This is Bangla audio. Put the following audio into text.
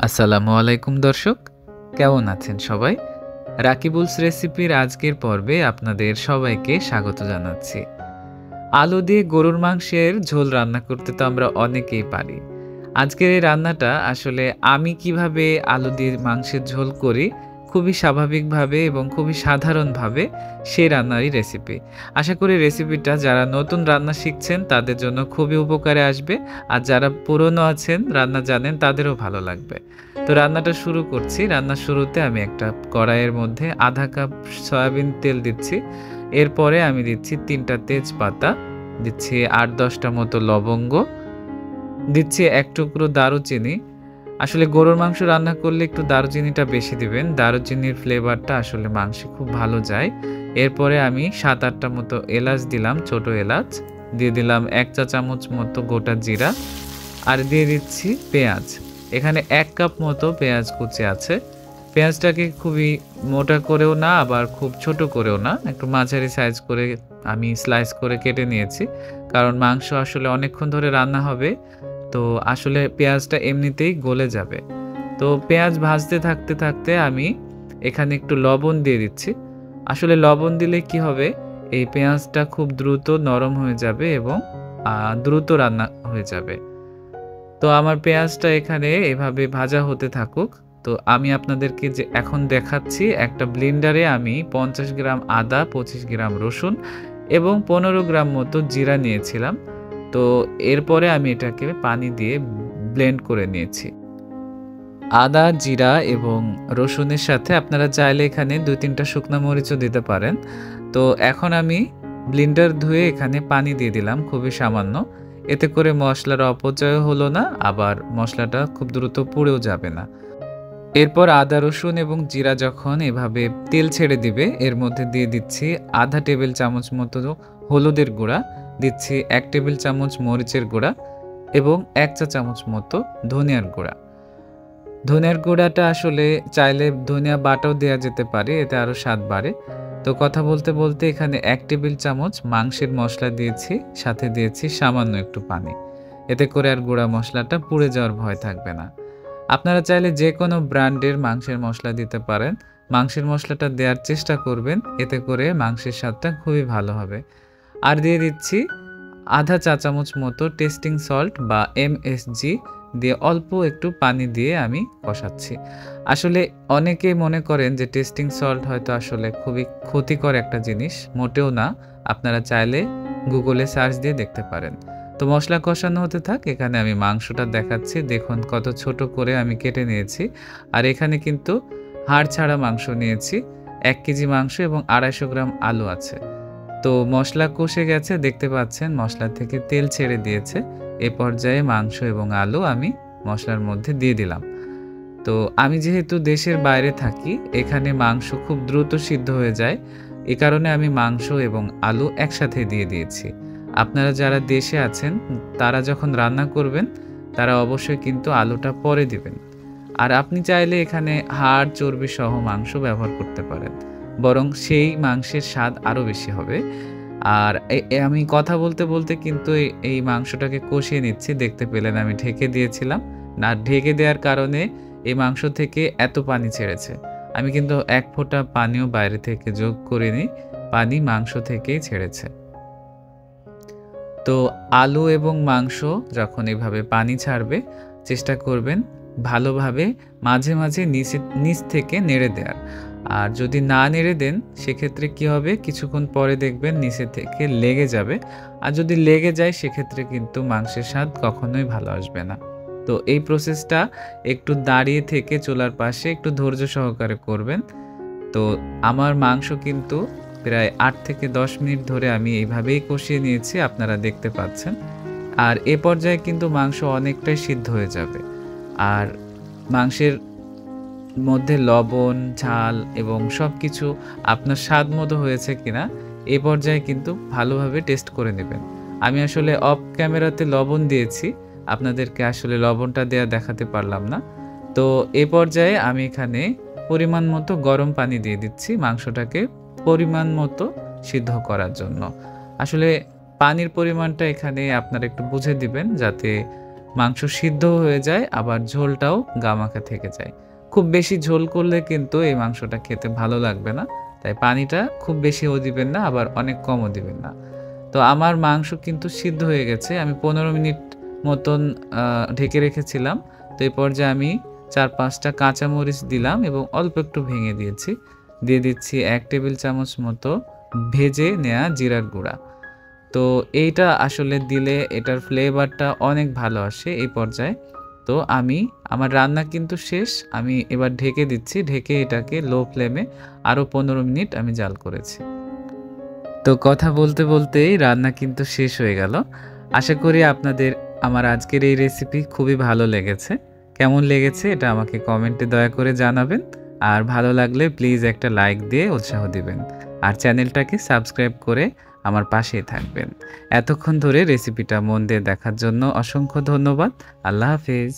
আসসালামু আলাইকুম দর্শক, কেমন আছেন সবাই? রাকিবুলস রেসিপির আজকের পর্বে আপনাদের সবাইকে স্বাগত জানাচ্ছি। আলু দিয়ে গরুর মাংসের ঝোল রান্না করতে তো আমরা অনেকেই পারি। আজকের এই রান্নাটা আসলে আমি কিভাবে আলু দিয়ে মাংসের ঝোল করি, খুবই স্বাভাবিকভাবে এবং খুবই সাধারণভাবে সেই রান্নারই রেসিপি। আশা করি রেসিপিটা যারা নতুন রান্না শিখছেন তাদের জন্য খুবই উপকারে আসবে, আর যারা পুরনো আছেন, রান্না জানেন, তাদেরও ভালো লাগবে। তো রান্নাটা শুরু করছি। রান্নার শুরুতে আমি একটা কড়াইয়ের মধ্যে আধা কাপ সয়াবিন তেল দিচ্ছি। এরপরে আমি দিচ্ছি ৩টা তেজপাতা, দিচ্ছি ৮-১০টা মতো লবঙ্গ, দিচ্ছি ১ টুকরো দারুচিনি। আসলে গরুর মাংস রান্না করলে একটু দারুচিনিটা বেশি দিবেন। দারুচিনির ফ্লেভারটা আসলে মাংসে খুব ভালো যায়। এরপরে আমি ৭-৮টা মতো এলাচ দিলাম, ছোট এলাচ। দিয়ে দিলাম ১ চা চামচ মতো গোটা জিরা। আর দিয়ে দিচ্ছি পেঁয়াজ। এখানে ১ কাপ মতো পেঁয়াজ কুচি আছে। পেঁয়াজটাকে খুবই মোটা করেও না, আবার খুব ছোট করেও না, একটু মাঝারি সাইজ করে আমি স্লাইস করে কেটে নিয়েছি। কারণ মাংস আসলে অনেকক্ষণ ধরে রান্না হবে, তো আসলে পেঁয়াজটা এমনিতেই গলে যাবে। তো পেঁয়াজ ভাজতে থাকতে থাকতে আমি এখানে একটু লবণ দিয়ে দিচ্ছি। আসলে লবণ দিলে কি হবে, এই পেঁয়াজটা খুব দ্রুত নরম হয়ে যাবে এবং দ্রুত রান্না হয়ে যাবে। তো আমার পেঁয়াজটা এখানে এভাবে ভাজা হতে থাকুক। তো আমি আপনাদেরকে যে এখন দেখাচ্ছি, একটা ব্লেন্ডারে আমি ৫০ গ্রাম আদা, ২৫ গ্রাম রসুন এবং ১৫ গ্রাম মতো জিরা নিয়েছিলাম। তো এরপরে আমি এটাকে পানি দিয়ে ব্লেন্ড করে নিয়েছি। আদা, জিরা এবং রসুনের সাথে আপনারা চাইলে এখানে ২-৩টা শুকনা মরিচও দিতে পারেন। তো এখন আমি ব্লেন্ডার ধুয়ে এখানে পানি দিয়ে দিলাম খুবই সামান্য। এতে করে মসলার অপচয় হলো না, আবার মসলাটা খুব দ্রুত পুড়েও যাবে না। এরপর আদা, রসুন এবং জিরা যখন এভাবে তেল ছেড়ে দিবে, এর মধ্যে দিয়ে দিচ্ছি আধা টেবিল চামচ মতো হলুদের গুঁড়া, দিচ্ছি ১ টেবিল চামচ মরিচের গুঁড়া এবং ১ চা চামচ মতো ধনিয়ার গুঁড়া। ধনিয়ার গুঁড়াটা আসলে চাইলে ধনিয়া বাটাও দেওয়া যেতে পারে, এতে আরও স্বাদ বাড়ে। তো কথা বলতে বলতে এখানে ১ টেবিল চামচ মাংসের মশলা দিয়েছি, সাথে দিয়েছি সামান্য একটু পানি। এতে করে আর গুঁড়া মশলাটা পুড়ে যাওয়ার ভয় থাকবে না। আপনারা চাইলে যে কোনো ব্র্যান্ডের মাংসের মশলা দিতে পারেন। মাংসের মশলাটা দেওয়ার চেষ্টা করবেন, এতে করে মাংসের স্বাদটা খুবই ভালো হবে। আর দিয়ে দিচ্ছি আধা চা চামচ মতো টেস্টিং সল্ট বা এমএসজি, দিয়ে অল্প একটু পানি দিয়ে আমি কষাচ্ছি। আসলে অনেকেই মনে করেন যে টেস্টিং সল্ট হয়তো আসলে খুবই ক্ষতিকর একটা জিনিস, মোটেও না। আপনারা চাইলে গুগলে সার্চ দিয়ে দেখতে পারেন। তো মশলা কষানো হতে থাক, এখানে আমি মাংসটা দেখাচ্ছি। দেখুন কত ছোট করে আমি কেটে নিয়েছি। আর এখানে কিন্তু হাড় ছাড়া মাংস নিয়েছি। ১ কেজি মাংস এবং ২৫০ গ্রাম আলু আছে। তো মশলা কষে গেছে, দেখতে পাচ্ছেন মশলা থেকে তেল ছেড়ে দিয়েছে। এ পর্যায়ে মাংস এবং আলু আমি মশলার মধ্যে দিয়ে দিলাম। তো আমি যেহেতু দেশের বাইরে থাকি, এখানে মাংস খুব দ্রুত সিদ্ধ হয়ে যায়। এ কারণে আমি মাংস এবং আলু একসাথে দিয়ে দিয়েছি। আপনারা যারা দেশে আছেন, তারা যখন রান্না করবেন, তারা অবশ্যই কিন্তু আলুটা পরে দিবেন। আর আপনি চাইলে এখানে হাড়, চর্বি সহ মাংস ব্যবহার করতে পারেন। বরং সেই মাংসের স্বাদ আরও বেশি হবে। আর আমি কথা বলতে বলতে কিন্তু এই মাংসটাকে কষিয়ে নিচ্ছি। দেখতে পেলেন আমি ঢেকে দিয়েছিলাম। না, ঢেকে দেওয়ার কারণে এই মাংস থেকে এত পানি ছেড়েছে। আমি কিন্তু ১ ফোঁটা পানিও বাইরে থেকে যোগ করিনি। পানি মাংস থেকেই ছেড়েছে। তো আলু এবং মাংস যখন এভাবে পানি ছাড়বে, চেষ্টা করবেন ভালোভাবে মাঝে মাঝে নিচ থেকে নেড়ে দেওয়ার। আর যদি না নেড়ে দেন, সেক্ষেত্রে কি হবে, কিছুক্ষণ পরে দেখবেন নিচে থেকে লেগে যাবে। আর যদি লেগে যায়, সেক্ষেত্রে কিন্তু মাংসের স্বাদ কখনোই ভালো আসবে না। তো এই প্রসেসটা একটু দাঁড়িয়ে থেকে চুলার পাশে একটু ধৈর্য সহকারে করবেন। তো আমার মাংস কিন্তু প্রায় ৮ থেকে ১০ মিনিট ধরে আমি এইভাবেই কষিয়ে নিয়েছি, আপনারা দেখতে পাচ্ছেন। আর এ পর্যায়ে কিন্তু মাংস অনেকটাই সিদ্ধ হয়ে যাবে। আর মাংসের মধ্যে লবণ, ঝাল এবং সবকিছু আপনার স্বাদ মতো হয়েছে কিনা, এ পর্যায়ে কিন্তু ভালোভাবে টেস্ট করে নেবেন। আমি আসলে অফ ক্যামেরাতে লবণ দিয়েছি, আপনাদেরকে আসলে লবণটা দেওয়া দেখাতে পারলাম না। তো এ পর্যায়ে আমি এখানে পরিমাণ মতো গরম পানি দিয়ে দিচ্ছি মাংসটাকে পরিমাণ মতো সিদ্ধ করার জন্য। আসলে পানির পরিমাণটা এখানে আপনারা একটু বুঝে দিবেন, যাতে মাংস সিদ্ধ হয়ে যায়, আবার ঝোলটাও গামাখা থেকে যায়। খুব বেশি ঝোল করলে কিন্তু এই মাংসটা খেতে ভালো লাগবে না। তাই পানিটা খুব বেশিও দিবেন না, আবার অনেক কমও দিবেন না। তো আমার মাংস কিন্তু সিদ্ধ হয়ে গেছে। আমি ১৫ মিনিট মতন ঢেকে রেখেছিলাম। তো এই পর্যায়ে আমি ৪-৫ টা কাঁচামরিচ দিলাম এবং অল্প একটু ভেঙে দিয়েছি। দিয়ে দিচ্ছি ১ টেবিল চামচ মতো ভেজে নেয়া জিরার গুঁড়া। তো এইটা আসলে দিলে এটার ফ্লেভারটা অনেক ভালো আসে এই পর্যায়ে। তো আমার রান্না কিন্তু শেষ। আমি এবার ঢেকে দিচ্ছি। ঢেকে এটাকে লো ফ্লেমে আরও ১৫ মিনিট আমি জাল করেছি। তো কথা বলতে বলতেই রান্না কিন্তু শেষ হয়ে গেল। আশা করি আপনাদের আমার আজকের এই রেসিপি খুবই ভালো লেগেছে। কেমন লেগেছে এটা আমাকে কমেন্টে দয়া করে জানাবেন। আর ভালো লাগলে প্লিজ একটা লাইক দিয়ে উৎসাহ দিবেন। আর চ্যানেলটাকে সাবস্ক্রাইব করে আমার পাশেই থাকবেন। এতক্ষণ ধরে রেসিপিটা মন দিয়ে দেখার জন্য অসংখ্য ধন্যবাদ। আল্লাহ হাফেজ।